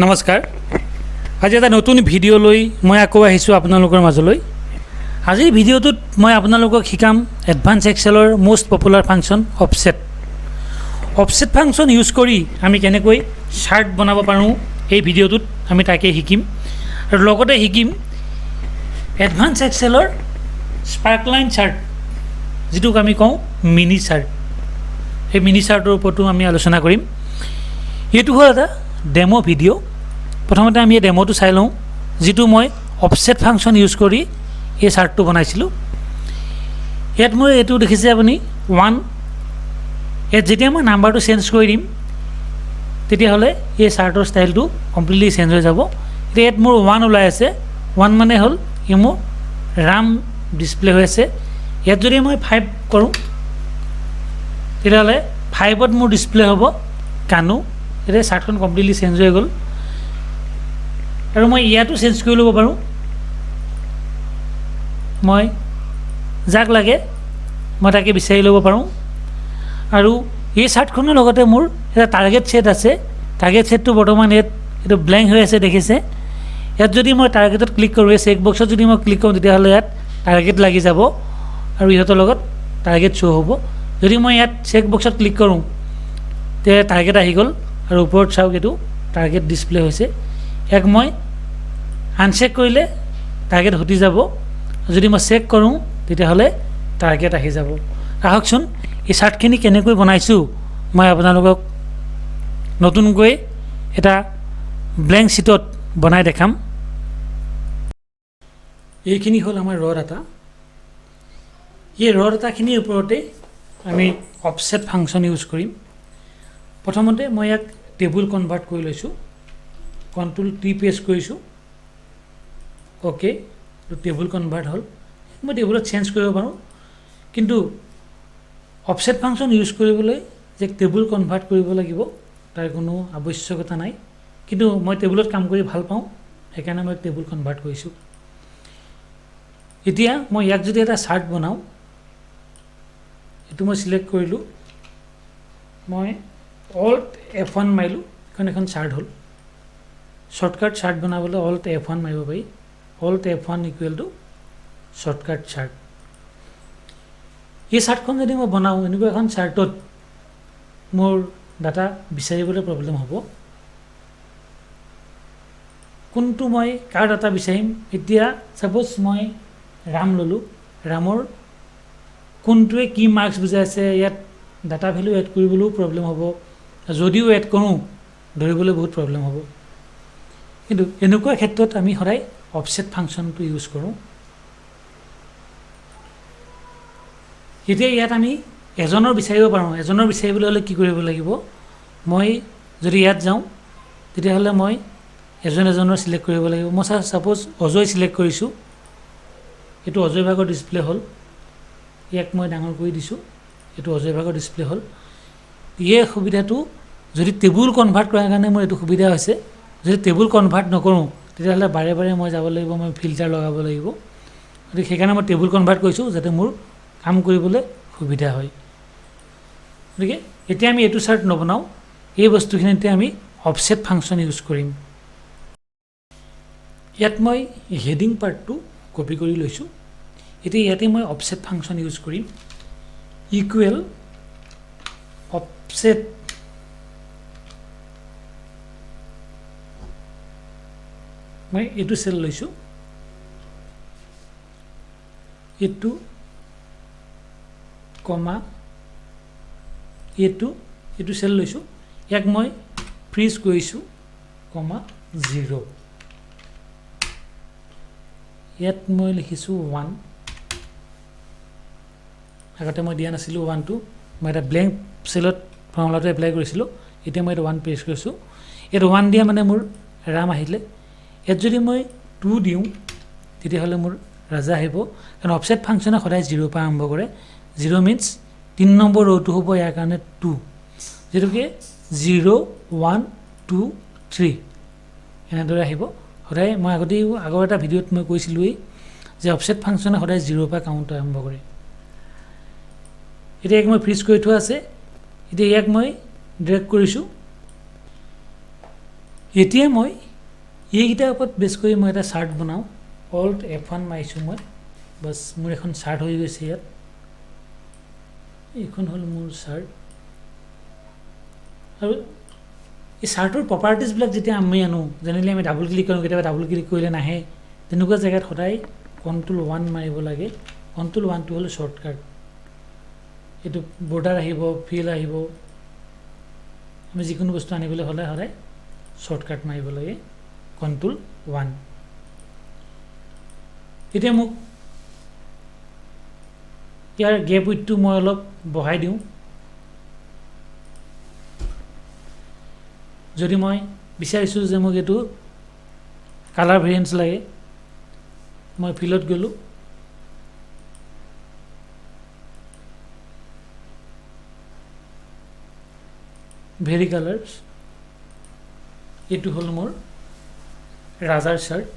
নমস্কাৰ আজি এটা নতুন ভিডিঅ' লৈ মই আকৌ আহিছোঁ আপোনালোকৰ মাজলৈ আজিৰ ভিডিঅ'টোত মই আপোনালোকক শিকাম এডভান্স এক্সেলৰ most popular function offset function use কৰি আমি কেনেকৈ চাৰ্ট বনাব পাৰোঁ এই ভিডিঅ'টোত আমি তাকে শিকিম আৰু লগতে শিকিম এডভান্স এক্সেলৰ স্পাৰ্কলাইন চাৰ্ট যিটোক আমি কওঁ মিনি চাৰ্ট এই মিনি চাৰ্টৰ ওপৰতো আমি আলোচনা কৰিম এইটো হ'ল এটা ডেমো ভিডিঅ' প্ৰথমতে আমি এই ডেমোটো চাই লওঁ যিটো মই অফছেট ফাংচন ইউজ কৰি এই চাৰ্টটো বনাইছিলোঁ ইয়াত মই এইটো দেখিছে আপুনি 1 ইয়াত যেতিয়া মই নাম্বাৰটো চেঞ্জ কৰি দিম তেতিয়াহ'লে এই চাৰ্টৰ ষ্টাইলটো কমপ্লিটলি চেঞ্জ হৈ যাব এতিয়া ইয়াত মোৰ 1 ওলাই আছে 1 মানে হ'ল ই মোৰ ৰাম ডিছপ্লে হৈ আছে ইয়াত যদি মই 5 কৰোঁ তেতিয়াহ'লে 5ত মোৰ ডিছপ্লে হ'ব কানু এতিয়া চাৰ্টখন কমপ্লিটলি চেঞ্জ হৈ গ'ল আৰু মই ইয়াতো চেঞ্জ কৰি ল'ব পাৰোঁ মই যাক লাগে মই তাকে বিচাৰি ল'ব পাৰোঁ আৰু এই চাৰ্টখনৰ লগতে মোৰ এটা টাৰ্গেট ছেট আছে টাৰ্গেট ছেটটো বৰ্তমান ইয়াত এইটো ব্লেংক হৈ আছে দেখিছে ইয়াত যদি মই টাৰ্গেটত ক্লিক কৰোঁ এই চেক বক্সত যদি মই ক্লিক কৰোঁ তেতিয়াহ'লে ইয়াত টাৰ্গেট লাগি যাব আৰু ইহঁতৰ লগত টাৰ্গেট শ্ব' হ'ব যদি মই ইয়াত চেক বক্সত ক্লিক কৰোঁ তেতিয়া টাৰ্গেট আহি গ'ল আৰু ওপৰত চাওক এইটো টাৰ্গেট ডিছপ্লে হৈছে ইয়াক মই আনচেক কৰিলে টাৰ্গেট হটি যাব যদি মই চেক কৰোঁ তেতিয়াহ'লে টাৰ্গেট আহি যাব আহকচোন এই চাৰ্টখিনি কেনেকৈ বনাইছোঁ মই আপোনালোকক নতুনকৈ এটা ব্লেংক শ্বীটত বনাই দেখাম এইখিনি হ'ল আমাৰ ৰ ডাটা এই ৰ ডাটাখিনিৰ ওপৰতে আমি অফছেট ফাংচন ইউজ কৰিম প্ৰথমতে মই ইয়াক টেবুল কনভাৰ্ট কৰি লৈছোঁ কণ্ট্ৰল টি প্ৰেছ কৰিছোঁ অ'কে টেবুল কনভাৰ্ট হ'ল মই টেবুলত চেঞ্জ কৰিব পাৰোঁ কিন্তু অফছেট ফাংচন ইউজ কৰিবলৈ যে টেবুল কনভাৰ্ট কৰিব লাগিব তাৰ কোনো আৱশ্যকতা নাই কিন্তু মই টেবুলত কাম কৰি ভাল পাওঁ সেইকাৰণে মই টেবুল কনভাৰ্ট কৰিছোঁ এতিয়া মই ইয়াক যদি এটা চাৰ্ট বনাওঁ এইটো মই চিলেক্ট কৰিলোঁ মই অল্ট F1 মাৰিলোঁ এখন চাৰ্ট হ'ল শ্বৰ্টকাট চাৰ্ট বনাবলৈ অল্ট F1 মাৰিব পাৰি alt F1 equal to shortcut chart এই চাৰ্টখন যদি মই বনাওঁ এনেকুৱা এখন চাৰ্টত মোৰ ডাটা বিচাৰিবলৈ প্ৰব্লেম হ'ব কোনটো মই কাৰ ডাটা বিচাৰিম এতিয়া ছাপ'জ মই ৰাম ল'লোঁ ৰামৰ কোনটোৱে কি মাৰ্কছ বুজাইছে ইয়াত ডাটা ভেলু এড কৰিবলৈও প্ৰব্লেম হ'ব যদিও এড কৰোঁ ধৰিবলৈ বহুত প্ৰব্লেম হ'ব কিন্তু এনেকুৱা ক্ষেত্ৰত আমি সদায় অফছেট ফাংচনটো ইউজ কৰোঁ এতিয়া ইয়াত আমি এজনৰ বিচাৰিব পাৰোঁ এজনৰ বিচাৰিবলৈ হ'লে কি কৰিব লাগিব মই যদি ইয়াত যাওঁ তেতিয়াহ'লে মই এজনৰ চিলেক্ট কৰিব লাগিব মই ছাপ'জ অজয় চিলেক্ট কৰিছোঁ এইটো অজয় ভাগৰ ডিছপ্লে হ'ল ইয়াক মই ডাঙৰ কৰি দিছোঁ এইটো অজয় ভাগৰ ডিছপ্লে হ'ল এই সুবিধাটো যদি টেবুল কনভাৰ্ট কৰাৰ কাৰণে মোৰ এইটো সুবিধা হৈছে যদি টেবুল কনভাৰ্ট নকৰোঁ তেতিয়াহ'লে বাৰে বাৰে মই যাব লাগিব মই ফিল্টাৰ লগাব লাগিব গতিকে সেইকাৰণে মই টেবুল কনভাৰ্ট কৰিছোঁ যাতে মোৰ কাম কৰিবলৈ সুবিধা হয় গতিকে এতিয়া আমি এইটো চাৰ্ট নবনাওঁ এই বস্তুখিনিতে আমি অফছেট ফাংচন ইউজ কৰিম ইয়াত মই হেডিং পাৰ্টটো কপি কৰি লৈছোঁ এতিয়া ইয়াতে মই অফছেট ফাংচন ইউজ কৰিম ইকুৱেল অফছেট মই এইটো চেল লৈছোঁ এইটো কমা এইটো চেল লৈছোঁ ইয়াক মই ফ্ৰিজ কৰিছোঁ কমা 0 ইয়াত মই লিখিছোঁ 1 আগতে মই দিয়া নাছিলোঁ 1টো মই এটা ব্লেংক চেলত ফৰ্মুলাটো এপ্লাই কৰিছিলোঁ এতিয়া মই এইটো 1 প্ৰেছ কৰিছোঁ ইয়াত 1 দিয়া মানে মোৰ ৰাম আহিলে ইয়াত যদি মই 2 দিওঁ তেতিয়াহ'লে মোৰ ৰাজা আহিব কাৰণ অফছেট ফাংচনে সদায় 0 পৰা আৰম্ভ কৰে 0 মিনছ 3 নম্বৰ ৰ'টো হ'ব ইয়াৰ কাৰণে 2 যিটোকে 0 1 2 3 এনেদৰে আহিব সদায় মই আগৰ এটা ভিডিঅ'ত মই কৈছিলোঁৱেই যে অফছেট ফাংচনে সদায় 0 পৰা কাউণ্ট আৰম্ভ কৰে এতিয়া ইয়াক মই ফ্ৰিজ কৰি থোৱা আছে এতিয়া ইয়াক মই ড্ৰেগ কৰিছোঁ এতিয়া মই এইকেইটাৰ ওপৰত বেছ কৰি মই এটা চাৰ্ট বনাওঁ Alt F1 মাৰিছোঁ মই বাছ মোৰ এখন চাৰ্ট হৈ গৈছে ইয়াত এইখন হ'ল মোৰ চাৰ্ট আৰু এই চাৰ্টৰ প্ৰপাৰ্টিজবিলাক যেতিয়া আমি আনো জেনেৰেলি আমি ডাবল ক্লিক কৰোঁ কেতিয়াবা ডাবল ক্লিক কৰিলে নাহে তেনেকুৱা জেগাত সদায় Ctrl 1 মাৰিব লাগে Ctrl 1 টো হ'ল শ্বৰ্টকাট এইটো বৰ্ডাৰ আহিব ফিল আহিব আমি যিকোনো বস্তু আনিবলৈ হ'লে সদায় শ্বৰ্টকাট মাৰিব লাগে Ctrl 1 এতিয়া মোক ইয়াৰ গেপ উইডটো মই অলপ বঢ়াই দিওঁ যদি মই বিচাৰিছোঁ যে মোক এইটো কালাৰ ভেৰিয়েন্স লাগে মই ফিলত গ'লোঁ ভেৰি কালাৰ্ছ এইটো হ'ল মোৰ ৰাজাৰ চাৰ্ট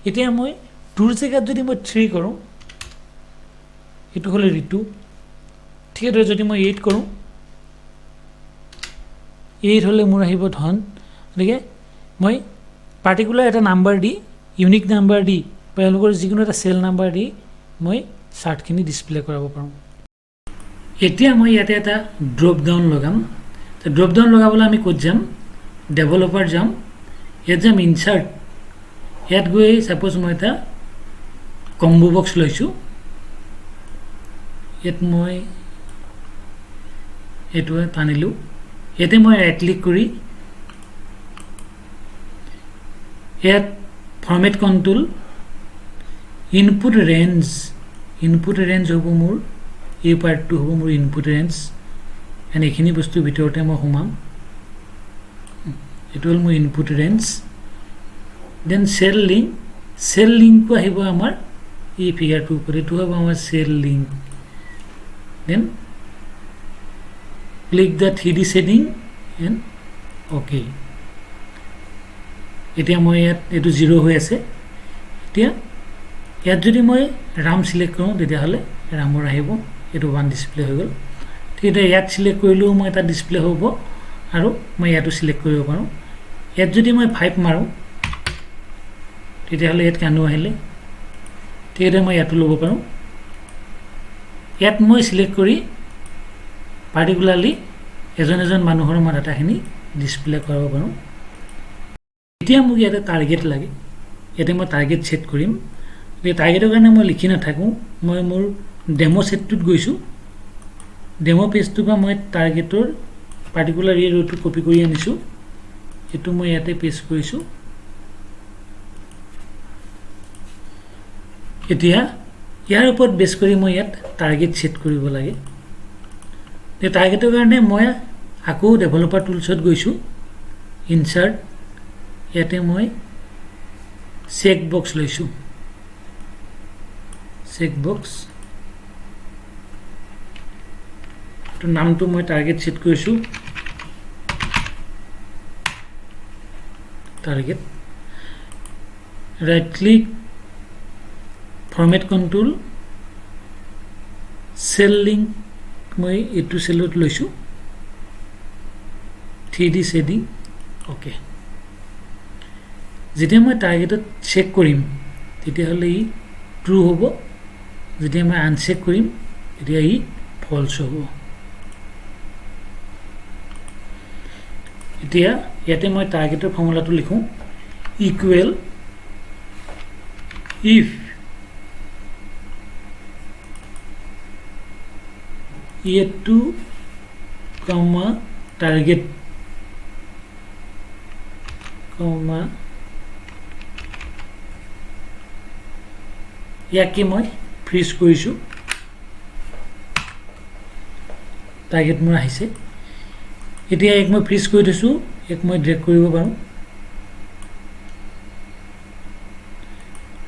এতিয়া মই টুৰ জেগাত যদি মই 3 কৰোঁ এইটো হ'ল ঋতু ঠিক আছে যদি মই 8 কৰোঁ 8 হ'লে মোৰ আহিব ধন গতিকে মই পাৰ্টিকুলাৰ এটা নাম্বাৰ দি ইউনিক নাম্বাৰ দি তেওঁলোকৰ যিকোনো এটা চেল নাম্বাৰ দি মই চাৰ্টখিনি ডিছপ্লে কৰাব পাৰোঁ এতিয়া মই ইয়াতে এটা ড্ৰপ ডাউন লগাম ড্ৰপ ডাউন লগাবলৈ আমি ক'ত যাম ডেভেলপাৰ যাম ইয়াত যাম ইনচাৰ্ট ইয়াত গৈ সাপোজ মই এটা কম্বো বক্স লৈছোঁ ইয়াত মই এইটো টানিলোঁ ইয়াতে মই ৰাইট ক্লিক কৰি ইয়াত ফৰমেট কণ্ট্ৰোল ইনপুট ৰেঞ্জ হ'ব মোৰ এই পাৰ্টটো হ'ব মোৰ ইনপুট ৰেঞ্জ এণ্ড এইখিনি বস্তুৰ ভিতৰতে মই সোমাম এইটো হ'ল মোৰ ইনপুট ৰেঞ্জ দেন চেল লিংকটো আহিব আমাৰ এই ফিগাৰটোৰ ওপৰত এইটো হ'ব আমাৰ cell link then click the 3D shading and okay এতিয়া মই ইয়াত এইটো 0 হৈ আছে এতিয়া ইয়াত যদি মই ৰাম চিলেক্ট কৰোঁ তেতিয়াহ'লে ৰামৰ আহিব এইটো 1 ডিছপ্লে হৈ গ'ল ঠিক আছে ইয়াত চিলেক্ট কৰিলেও মই এটা ডিছপ্লে হ'ব আৰু মই ইয়াতো চিলেক্ট কৰিব পাৰোঁ ইয়াত যদি মই 5 মাৰোঁ তেতিয়াহ'লে ইয়াত কানো আহিলে ঠিক আছে মই ইয়াতো ল'ব পাৰোঁ ইয়াত মই চিলেক্ট কৰি পাৰ্টিকুলাৰলি এজন মানুহৰ মই ডাটাখিনি ডিছপ্লে কৰাব পাৰোঁ এতিয়া মোক ইয়াতে টাৰ্গেট লাগে ইয়াতে মই টাৰ্গেট ছেট কৰিম এই টাৰ্গেটৰ কাৰণে মই লিখি নাথাকোঁ মই মোৰ ডেমো ছেটটোত গৈছোঁ ডেমো পেজটোৰ পৰা মই টাৰ্গেটৰ পাৰ্টিকুলাৰ এই ৰ'টো কপি কৰি আনিছোঁ এইটো মই ইয়াতে পেষ্ট কৰিছোঁ এতিয়া ইয়াৰ ওপৰত বেছ কৰি মই ইয়াত টাৰ্গেট ছেট কৰিব লাগে এই টাৰ্গেটৰ কাৰণে মই আকৌ ডেভেলপাৰ টুলছত গৈছোঁ ইনচাৰ্ট ইয়াতে মই চেক বক্স লৈছোঁ চেক বক্স তো নামটো মই টাৰ্গেট ছেট কৰিছোঁ target right click format control cell link মই এইটো চেলত লৈছোঁ 3D শেডিং অ'কে যেতিয়া মই টাৰ্গেটত চেক কৰিম তেতিয়াহ'লে ই ট্ৰু হ'ব যেতিয়া মই আনচেক কৰিম তেতিয়া ই ফলছ হ'ব এতিয়া ইয়াতে মই টাৰ্গেটৰ ফৰ্মুলাটো লিখোঁ ইকুৱেল ইফ এইটো কমা টাৰ্গেট কমা ইয়াকে মই ফ্ৰিজ কৰিছোঁ টাৰ্গেট মোৰ আহিছে এতিয়া এক মই ফ্ৰিজ কৰি থৈছোঁ এক মই ড্ৰেগ কৰিব পাৰোঁ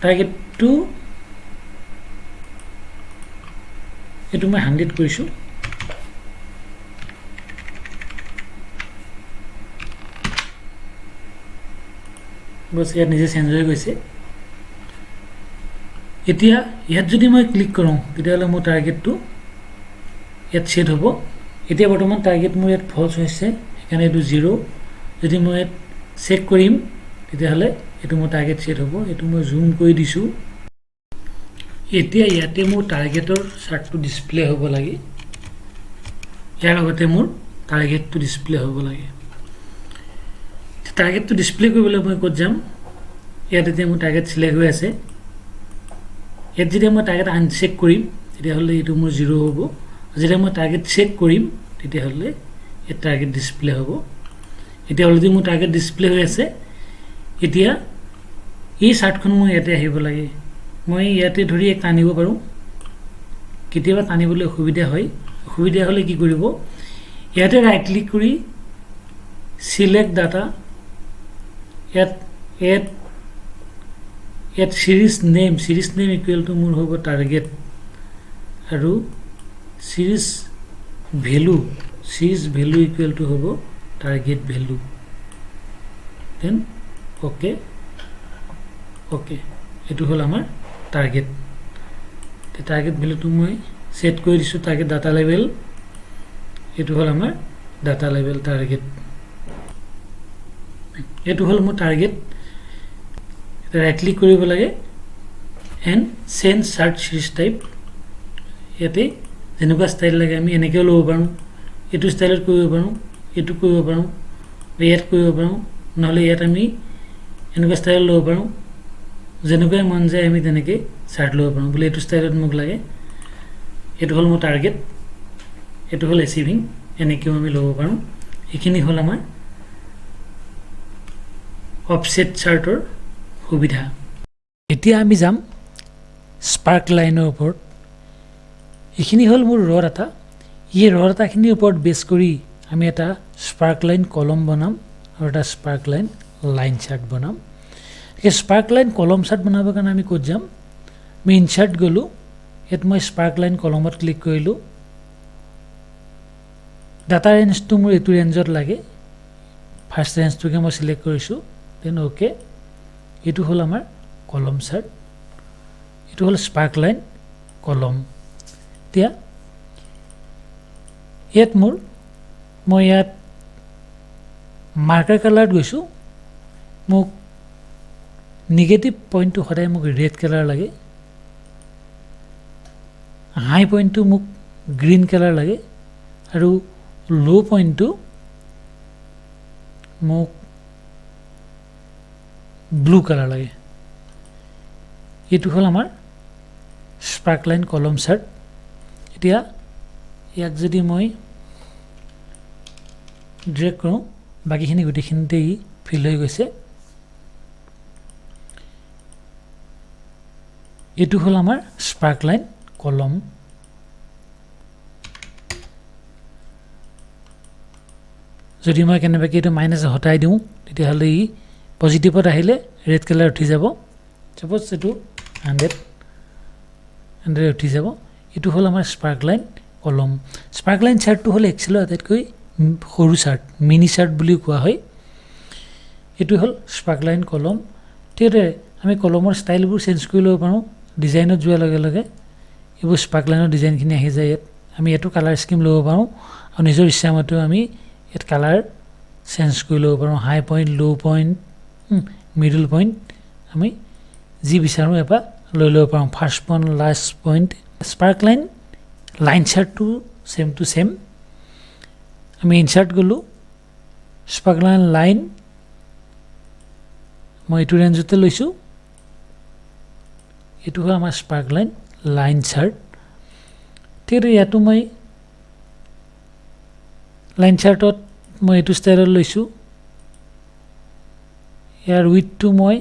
টাৰ্গেটটো এইটো মই 100 কৰিছোঁ বস ইয়াত নিজে চেঞ্জ হৈ গৈছে এতিয়া ইয়াত যদি মই ক্লিক কৰোঁ তেতিয়াহ'লে মোৰ টাৰ্গেটটো ইয়াত ছেট হ'ব এতিয়া বৰ্তমান টাৰ্গেট মোৰ ইয়াত ফলছ হৈছে সেইকাৰণে এইটো 0 যদি মই ইয়াত চেক কৰিম তেতিয়াহ'লে এইটো মোৰ টাৰ্গেট সেট হ'ব এইটো মই জুম কৰি দিছোঁ এতিয়া ইয়াতে মোৰ টাৰ্গেটৰ চাৰ্টটো ডিসপ্লে হ'ব লাগে ইয়াৰ লগতে মোৰ টাৰ্গেটটো ডিসপ্লে হ'ব লাগে টাৰ্গেটটো ডিসপ্লে কৰিবলৈ মই ক'ত যাম ইয়াতে যে মোৰ টাৰ্গেট সিলেক্ট হৈ আছে ইয়াত যেতিয়া মই টাৰ্গেট আনচেক কৰিম তেতিয়াহ'লে এইটো মোৰ 0 হ'ব যেতিয়া মই টাৰ্গেট চেক কৰিম তেতিয়াহ'লে এই টাৰ্গেট ডিসপ্লে হ'ব এতিয়া অলৰেডি মোৰ টাৰ্গেট ডিসপ্লে হৈ আছে এতিয়া এই চাৰ্টখন মই ইয়াতে আহিব লাগে মই ইয়াতে ধৰি এক টানিব পাৰোঁ কেতিয়াবা টানিবলৈ অসুবিধা হয় অসুবিধা হ'লে কি কৰিব ইয়াতে ৰাইট ক্লিক কৰি সিলেক্ট ডাটা ইয়াত সিৰিজ নেম ইকুৱেল টু মোৰ হ'ব টাৰ্গেট আৰু সিৰিজ ভ্যালু ইকুৱেল টু হ'ব টাৰ্গেট ভ্যালু দেন ওকে এটো হল আমাৰ টাৰ্গেট তে টাৰ্গেট ভ্যালুটো মই সেট কৰি দিছো টাৰ্গেট ডাটা লেভেল এটো হল আমাৰ ডাটা লেভেল টাৰ্গেট এটো হল মোৰ টাৰ্গেট ৰাইট ক্লিক কৰিব লাগে এন্ড চেঞ্জ চাৰ্ট সিৰিজ টাইপ ইয়াতে যেনেকুৱা ষ্টাইল লাগে আমি এনেকৈ ল'ব পাৰোঁ এটো ষ্টাইলত কৰিব পাৰোঁ এটো কৰিব পাৰোঁ ইয়াত কৰিব পাৰোঁ নহলে ইয়াত আমি এনেকুৱা ষ্টাইল ল'ব পাৰোঁ যেনেকৈ মন যায় আমি তেনেকৈ চাৰ্ট ল'ব পাৰোঁ বুলি এটো ষ্টাইলত মোক লাগে এটো হল মোৰ টাৰ্গেট এটো হল এচিভিং এনেকৈ আমি ল'ব পাৰোঁ এইখিনি হল আমাৰ অফসেট চাৰ্টৰ সুবিধা এতিয়া আমি যাম স্পাৰ্ক লাইনৰ ওপৰত এইখিনি হল মোৰ ৰ ডাটা এই ৰ ডাটাখিনিৰ ওপৰত বেছ কৰি আমি এটা স্পাৰ্কলাইন কলম বনাম আৰু এটা স্পাৰ্কলাইন লাইন চাৰ্ট বনাম এই স্পাৰ্কলাইন কলম চাৰ্ট বনাবৰ কাৰণে আমি ক'ত যাম আমি ইনচাৰ্ট গ'লো ইয়াত মই স্পাৰ্কলাইন কলমত ক্লিক কৰিলোঁ ডাটা ৰেঞ্জটো মোৰ এইটো ৰেঞ্জত লাগে ফাৰ্ষ্ট ৰেঞ্জটোকে মই সিলেক্ট কৰিছোঁ দেন ওকে এইটো হল আমাৰ কলম চাৰ্ট এইটো হল স্পাৰ্কলাইন কলম এতিয়া ইয়াত মই ইয়াত মাৰ্কাৰ কালাৰত গৈছোঁ মোক নিগেটিভ পইণ্টটো সদায় মোক ৰেড কালাৰ লাগে হাই পইণ্টটো মোক গ্ৰীণ কালাৰ লাগে আৰু লো পইণ্টটো মোক ব্লু কালাৰ লাগে এইটো হল আমাৰ স্পাৰ্কলাইন কলম চাৰ্ট এতিয়া ইয়াক যদি মই ড্ৰেগ কৰোঁ বাকিখিনি গোটেইখিনিতে ই ফিল হৈ গৈছে এইটো হল আমাৰ স্পাৰ্কলাইন কলম যদি মই কেনেবাকৈ এইটো মাইনাছ হটাই দিওঁ তেতিয়াহ'লে ই পজিটিভত আহিলে ৰেড কালাৰ উঠি যাব সাপোজ এইটো 100 উঠি যাব এইটো হল আমাৰ স্পাৰ্কলাইন কলম স্পাৰ্কলাইন চাৰ্টটো হল এক্সেলৰ আটাইতকৈ সৰু চাৰ্ট মিনি চাৰ্ট বুলি কোৱা হয় এইটো হল স্পাৰ্কলাইন কলম তেৰে আমি কলমৰ ষ্টাইলবোৰ চেঞ্জ কৰি ল'ব পাৰোঁ ডিজাইনত যোৱাৰ লগে লগে এইবোৰ স্পাৰ্কলাইনৰ ডিজাইনখিনি আহি যায় ইয়াত আমি এইটো কালাৰ স্কিম ল'ব পাৰোঁ আৰু নিজৰ ইচ্ছামতে আমি ইয়াত কালাৰ চেঞ্জ কৰি ল'ব পাৰোঁ high point low point middle point আমি যি বিচাৰোঁ এবাৰ লৈ ল'ব পাৰোঁ first point last point sparkline line চাৰ্টটো সেম টু সেম আমি ইনচাৰ্ট গ'লোঁ স্পাৰ্কলাইন লাইন মই এইটো ৰেঞ্জতে লৈছোঁ এইটো হ'ল আমাৰ স্পাৰ্কলাইন লাইন চাৰ্ট ঠিক ইয়াতো মই লাইন চাৰ্টত মই এইটো ষ্টাইলত লৈছোঁ ইয়াৰ উইথটো মই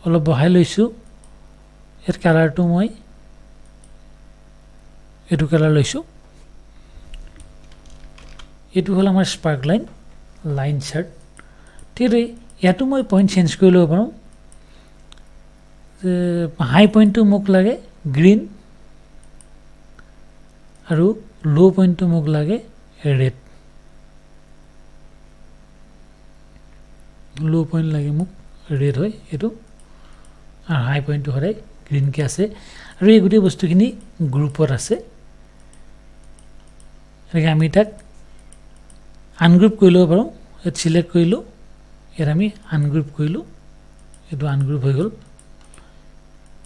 অলপ বহাই লৈছোঁ ইয়াৰ কালাৰটো মই এইটো কালাৰ লৈছোঁ এইটো হ'ল আমাৰ স্পাৰ্কলাইন লাইন চাৰ্ট ঠিক ইয়াতো মই পইণ্ট চেঞ্জ কৰি ল'ব পাৰোঁ হাই পইণ্টটো মোক লাগে গ্ৰীণ আৰু লো পইণ্টটো মোক লাগে ৰেড লো পইণ্ট লাগে মোক ৰেড হয় এইটো আৰু হাই পইণ্টটো সদায় গ্ৰীণকৈ আছে আৰু এই গোটেই বস্তুখিনি গ্ৰুপত আছে গতিকে আমি তাক আনগ্ৰুপ কৰি ল'ব পাৰোঁ ইয়াত চিলেক্ট কৰিলোঁ ইয়াত আমি আনগ্ৰুপ কৰিলোঁ এইটো আনগ্ৰুপ হৈ গ'ল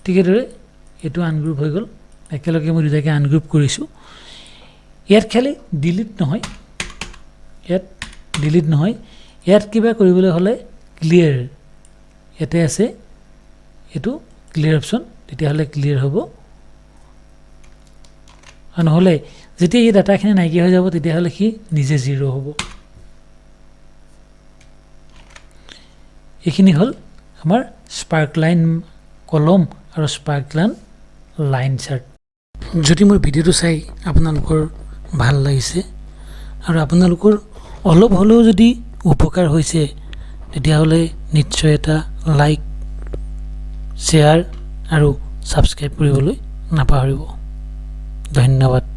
ঠিক এইদৰে এইটো আনগ্ৰুপ হৈ গ'ল একেলগে মই দুটাকে আনগ্ৰুপ কৰিছোঁ ইয়াত খালি ডিলিট নহয় ইয়াত কিবা কৰিবলৈ হ'লে ক্লিয়াৰ ইয়াতে আছে এইটো ক্লিয়াৰ অপশ্যন তেতিয়াহ'লে ক্লিয়াৰ হ'ব আৰু নহ'লে যেতিয়া এই ডাটাখিনি নাইকিয়া হৈ যাব তেতিয়াহ'লে সি নিজে 0 হ'ব এইখিনি হ'ল আমাৰ স্পাৰ্কলাইন কলম আৰু স্পাৰ্কলাইন লাইন চাৰ্ট যদি মোৰ ভিডিঅ'টো চাই আপোনালোকৰ ভাল লাগিছে আৰু আপোনালোকৰ অলপ হ'লেও যদি উপকাৰ হৈছে তেতিয়াহ'লে নিশ্চয় এটা লাইক শ্বেয়াৰ আৰু ছাবস্ক্ৰাইব কৰিবলৈ নাপাহৰিব ধন্যবাদ